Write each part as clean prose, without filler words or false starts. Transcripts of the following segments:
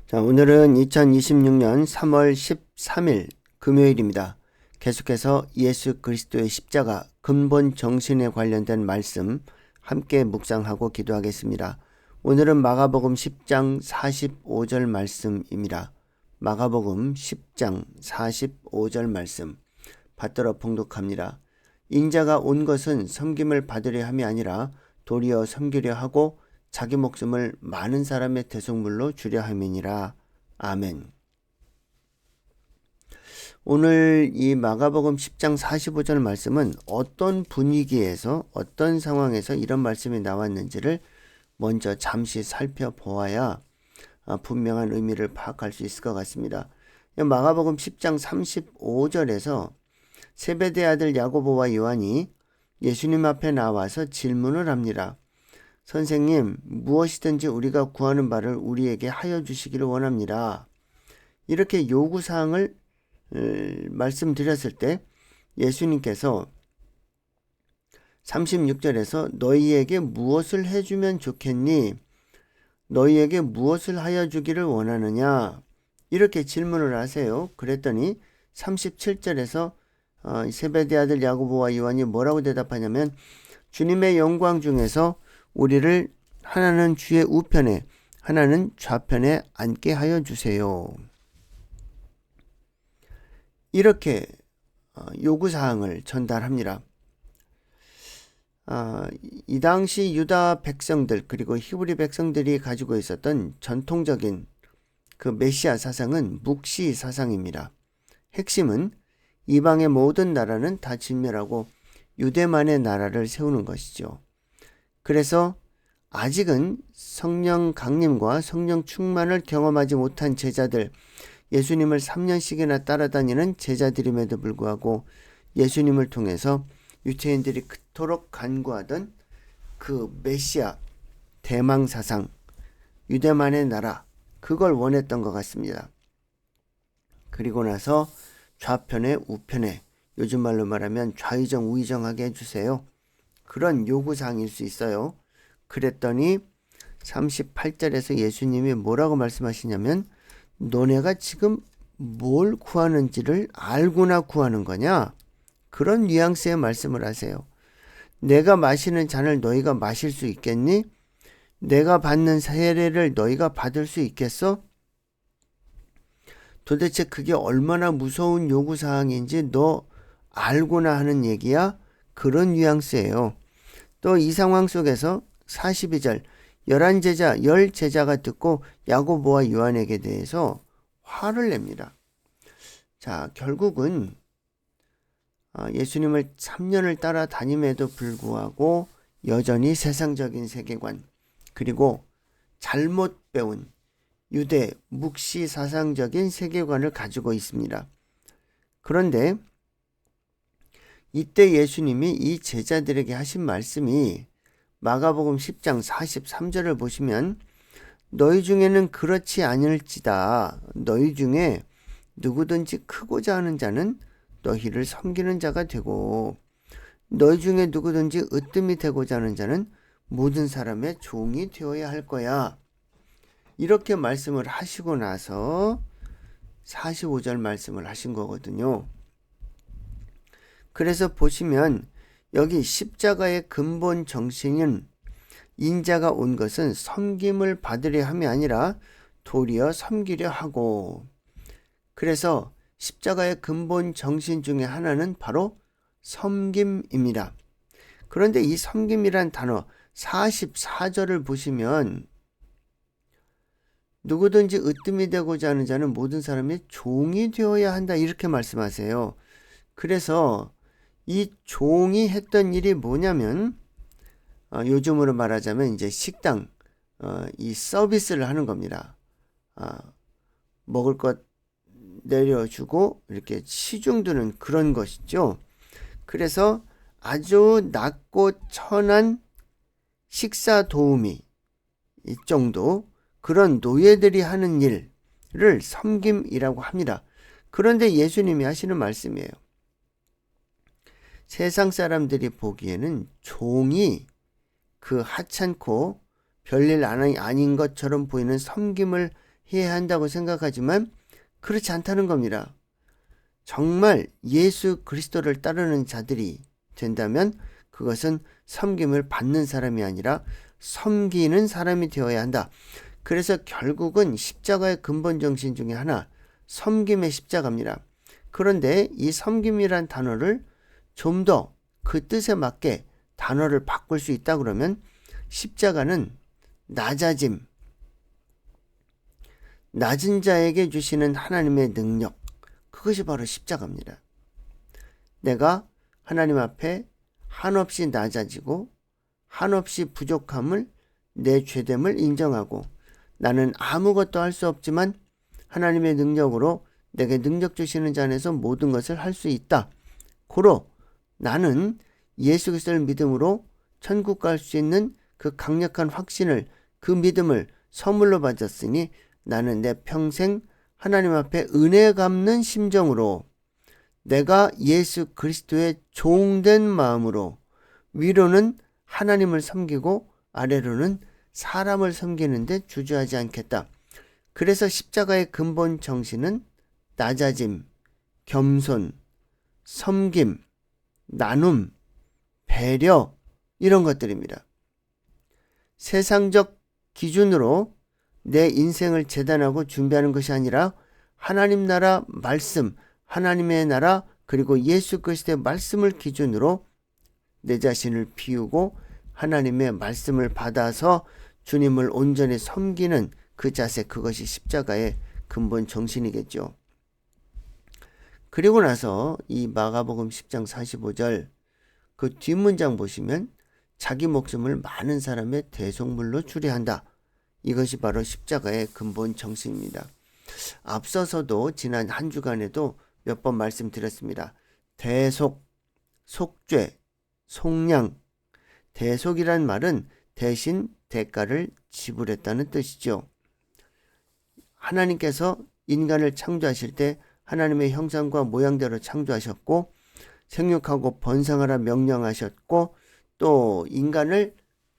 자, 오늘은 2026년 3월 13일 금요일입니다. 계속해서 예수 그리스도의 십자가 근본 정신에 관련된 말씀 함께 묵상하고 기도하겠습니다. 오늘은 마가복음 10장 45절 말씀입니다. 마가복음 10장 45절 말씀 받들어 봉독합니다. 인자가 온 것은 섬김을 받으려 함이 아니라 도리어 섬기려 하고 자기 목숨을 많은 사람의 대속물로 주려 함이니라. 아멘. 오늘 이 마가복음 10장 45절 말씀은 어떤 분위기에서 어떤 상황에서 이런 말씀이 나왔는지를 먼저 잠시 살펴보아야 분명한 의미를 파악할 수 있을 것 같습니다. 마가복음 10장 35절에서 세베대 아들 야고보와 요한이 예수님 앞에 나와서 질문을 합니다. 선생님, 무엇이든지 우리가 구하는 바를 우리에게 하여 주시기를 원합니다. 이렇게 요구사항을 말씀드렸을 때 예수님께서 36절에서 너희에게 무엇을 해주면 좋겠니? 너희에게 무엇을 하여 주기를 원하느냐? 이렇게 질문을 하세요. 그랬더니 37절에서 세베대 아들 야고보와 요한이 뭐라고 대답하냐면 주님의 영광 중에서 우리를 하나는 주의 우편에 하나는 좌편에 앉게 하여 주세요. 이렇게 요구사항을 전달합니다. 이 당시 유다 백성들 그리고 히브리 백성들이 가지고 있었던 전통적인 그 메시아 사상은 묵시 사상입니다. 핵심은 이방의 모든 나라는 다 진멸하고 유대만의 나라를 세우는 것이죠. 그래서 아직은 성령 강림과 성령 충만을 경험하지 못한 제자들, 예수님을 3년씩이나 따라다니는 제자들임에도 불구하고 예수님을 통해서 유대인들이 그토록 간구하던 그 메시아, 대망 사상, 유대만의 나라, 그걸 원했던 것 같습니다. 그리고 나서 좌편에 우편에, 요즘 말로 말하면 좌의정 우의정하게 해주세요. 그런 요구사항일 수 있어요. 그랬더니 38절에서 예수님이 뭐라고 말씀하시냐면 너네가 지금 뭘 구하는지를 알고나 구하는 거냐? 그런 뉘앙스의 말씀을 하세요. 내가 마시는 잔을 너희가 마실 수 있겠니? 내가 받는 세례를 너희가 받을 수 있겠어? 도대체 그게 얼마나 무서운 요구사항인지 너 알고나 하는 얘기야? 그런 뉘앙스예요. 또 이 상황 속에서 42절 10제자가 듣고 야고보와 요한에게 대해서 화를 냅니다. 자, 결국은 예수님을 3년을 따라다님에도 불구하고 여전히 세상적인 세계관 그리고 잘못 배운 유대 묵시 사상적인 세계관을 가지고 있습니다. 그런데 이때 예수님이 이 제자들에게 하신 말씀이 마가복음 10장 43절을 보시면 너희 중에는 그렇지 않을지다. 너희 중에 누구든지 크고자 하는 자는 너희를 섬기는 자가 되고 너희 중에 누구든지 으뜸이 되고자 하는 자는 모든 사람의 종이 되어야 할 거야. 이렇게 말씀을 하시고 나서 45절 말씀을 하신 거거든요. 그래서 보시면 여기 십자가의 근본 정신은 인자가 온 것은 섬김을 받으려 함이 아니라 도리어 섬기려 하고, 그래서 십자가의 근본 정신 중에 하나는 바로 섬김입니다. 그런데 이 섬김이란 단어 44절을 보시면 누구든지 으뜸이 되고자 하는 자는 모든 사람의 종이 되어야 한다 이렇게 말씀하세요. 그래서 이 종이 했던 일이 뭐냐면 요즘으로 말하자면 이제 식당 이 서비스를 하는 겁니다. 먹을 것 내려주고 이렇게 시중 드는 그런 것이죠. 그래서 아주 낮고 천한 식사 도우미 이 정도 그런 노예들이 하는 일을 섬김이라고 합니다. 그런데 예수님이 하시는 말씀이에요. 세상 사람들이 보기에는 종이 그 하찮고 별일 아닌 것처럼 보이는 섬김을 해야 한다고 생각하지만 그렇지 않다는 겁니다. 정말 예수 그리스도를 따르는 자들이 된다면 그것은 섬김을 받는 사람이 아니라 섬기는 사람이 되어야 한다. 그래서 결국은 십자가의 근본 정신 중에 하나, 섬김의 십자가입니다. 그런데 이 섬김이란 단어를 좀 더 그 뜻에 맞게 단어를 바꿀 수 있다 그러면 십자가는 낮아짐, 낮은 자에게 주시는 하나님의 능력, 그것이 바로 십자가입니다. 내가 하나님 앞에 한없이 낮아지고 한없이 부족함을, 내 죄됨을 인정하고 나는 아무것도 할 수 없지만 하나님의 능력으로 내게 능력 주시는 자 안에서 모든 것을 할 수 있다. 고로 나는 예수 그리스도를 믿음으로 천국 갈 수 있는 그 강력한 확신을, 그 믿음을 선물로 받았으니 나는 내 평생 하나님 앞에 은혜 갚는 심정으로 내가 예수 그리스도의 종된 마음으로 위로는 하나님을 섬기고 아래로는 사람을 섬기는데 주저하지 않겠다. 그래서 십자가의 근본 정신은 낮아짐, 겸손, 섬김, 나눔, 배려, 이런 것들입니다. 세상적 기준으로 내 인생을 재단하고 준비하는 것이 아니라 하나님 나라 말씀, 하나님의 나라 그리고 예수 그리스도의 말씀을 기준으로 내 자신을 비우고 하나님의 말씀을 받아서 주님을 온전히 섬기는 그 자세, 그것이 십자가의 근본 정신이겠죠. 그리고 나서 이 마가복음 10장 45절 그 뒷문장 보시면 자기 목숨을 많은 사람의 대속물로 주례한다. 이것이 바로 십자가의 근본 정신입니다. 앞서서도 지난 한 주간에도 몇 번 말씀드렸습니다. 대속, 속죄, 속량. 대속이란 말은 대신 대가를 지불했다는 뜻이죠. 하나님께서 인간을 창조하실 때 하나님의 형상과 모양대로 창조하셨고 생육하고 번성하라 명령하셨고 또 인간을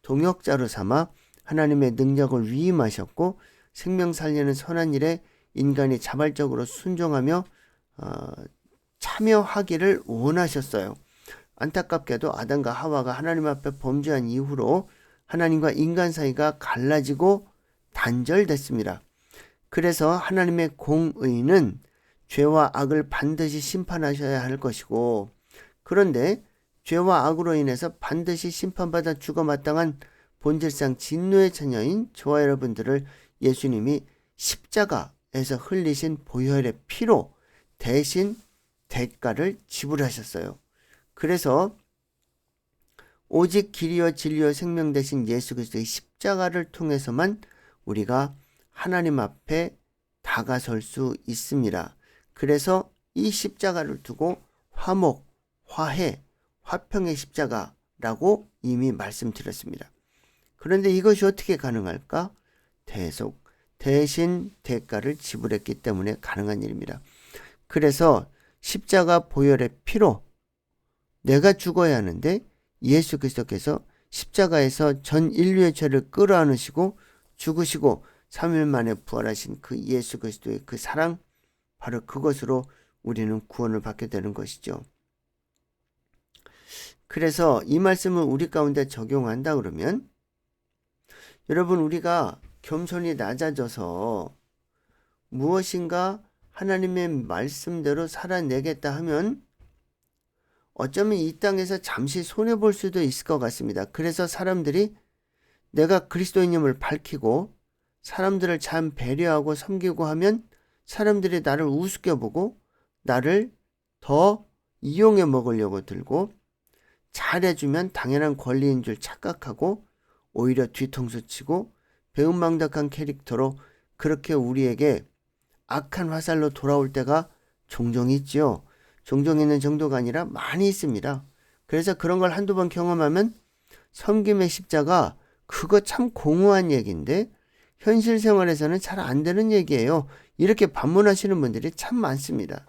동역자로 삼아 하나님의 능력을 위임하셨고 생명 살리는 선한 일에 인간이 자발적으로 순종하며 참여하기를 원하셨어요. 안타깝게도 아담과 하와가 하나님 앞에 범죄한 이후로 하나님과 인간 사이가 갈라지고 단절됐습니다. 그래서 하나님의 공의는 죄와 악을 반드시 심판하셔야 할 것이고, 그런데 죄와 악으로 인해서 반드시 심판받아 죽어 마땅한 본질상 진노의 처녀인 저와 여러분들을 예수님이 십자가에서 흘리신 보혈의 피로 대신 대가를 지불하셨어요. 그래서 오직 길이요 진리요 생명 되신 예수 그리스도의 십자가를 통해서만 우리가 하나님 앞에 다가설 수 있습니다. 그래서 이 십자가를 두고 화목, 화해, 화평의 십자가라고 이미 말씀드렸습니다. 그런데 이것이 어떻게 가능할까? 대속, 대신 대가를 지불했기 때문에 가능한 일입니다. 그래서 십자가 보혈의 피로 내가 죽어야 하는데 예수 그리스도께서 십자가에서 전 인류의 죄를 끌어안으시고 죽으시고 3일 만에 부활하신 그 예수 그리스도의 그 사랑, 바로 그것으로 우리는 구원을 받게 되는 것이죠. 그래서 이 말씀을 우리 가운데 적용한다 그러면 여러분, 우리가 겸손히 낮아져서 무엇인가 하나님의 말씀대로 살아내겠다 하면 어쩌면 이 땅에서 잠시 손해볼 수도 있을 것 같습니다. 그래서 사람들이 내가 그리스도인임을 밝히고 사람들을 참 배려하고 섬기고 하면 사람들이 나를 우습게 보고 나를 더 이용해 먹으려고 들고, 잘해주면 당연한 권리인 줄 착각하고 오히려 뒤통수 치고 배은망덕한 캐릭터로 그렇게 우리에게 악한 화살로 돌아올 때가 종종 있죠. 종종 있는 정도가 아니라 많이 있습니다. 그래서 그런 걸 한두 번 경험하면 섬김의 십자가, 그거 참 공허한 얘기인데 현실 생활에서는 잘 안 되는 얘기예요. 이렇게 반문하시는 분들이 참 많습니다.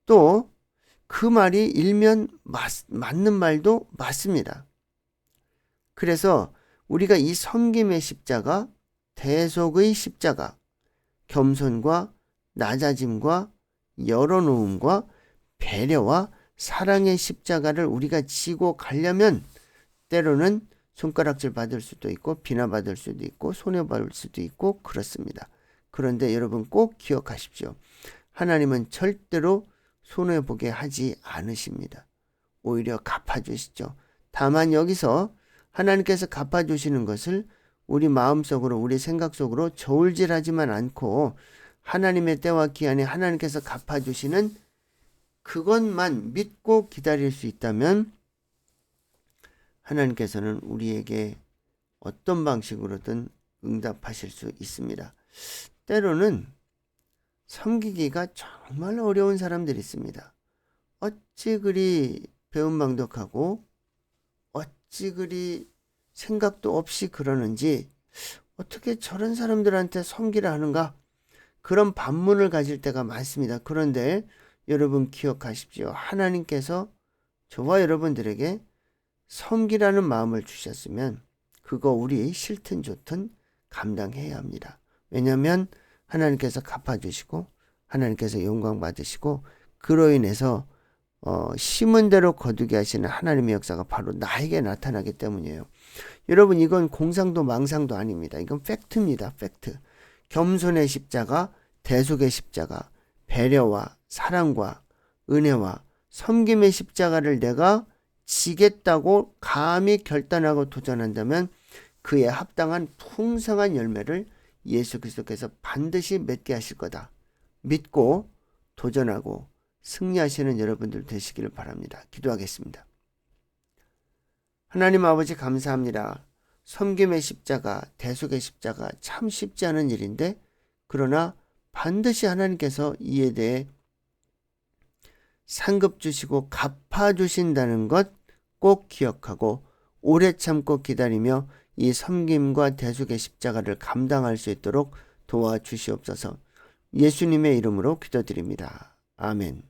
또 그 말이 일면 맞는 말도 맞습니다. 그래서 우리가 이 섬김의 십자가, 대속의 십자가, 겸손과 낮아짐과 열어놓음과 배려와 사랑의 십자가를 우리가 지고 가려면 때로는 손가락질 받을 수도 있고 비난받을 수도 있고 손해받을 수도 있고 그렇습니다. 그런데 여러분 꼭 기억하십시오. 하나님은 절대로 손해보게 하지 않으십니다. 오히려 갚아주시죠. 다만 여기서 하나님께서 갚아주시는 것을 우리 마음속으로 우리 생각 속으로 저울질하지만 않고 하나님의 때와 기한에 하나님께서 갚아주시는 그것만 믿고 기다릴 수 있다면 하나님께서는 우리에게 어떤 방식으로든 응답하실 수 있습니다. 때로는 섬기기가 정말 어려운 사람들이 있습니다. 어찌 그리 배은망덕하고 어찌 그리 생각도 없이 그러는지 어떻게 저런 사람들한테 섬기라 하는가 그런 반문을 가질 때가 많습니다. 그런데 여러분 기억하십시오. 하나님께서 저와 여러분들에게 섬기라는 마음을 주셨으면 그거 우리 싫든 좋든 감당해야 합니다. 왜냐하면 하나님께서 갚아주시고 하나님께서 영광 받으시고 그로 인해서 심은 대로 거두게 하시는 하나님의 역사가 바로 나에게 나타나기 때문이에요. 여러분 이건 공상도 망상도 아닙니다. 이건 팩트입니다. 팩트. 겸손의 십자가, 대속의 십자가, 배려와 사랑과 은혜와 섬김의 십자가를 내가 지겠다고 감히 결단하고 도전한다면 그에 합당한 풍성한 열매를 예수 그리스도께서 반드시 맺게 하실 거다. 믿고 도전하고 승리하시는 여러분들 되시기를 바랍니다. 기도하겠습니다. 하나님 아버지 감사합니다. 섬김의 십자가, 대속의 십자가 참 쉽지 않은 일인데 그러나 반드시 하나님께서 이에 대해 상급 주시고 갚아주신다는 것 꼭 기억하고 오래 참고 기다리며 이 섬김과 대속의 십자가를 감당할 수 있도록 도와주시옵소서. 예수님의 이름으로 기도드립니다. 아멘.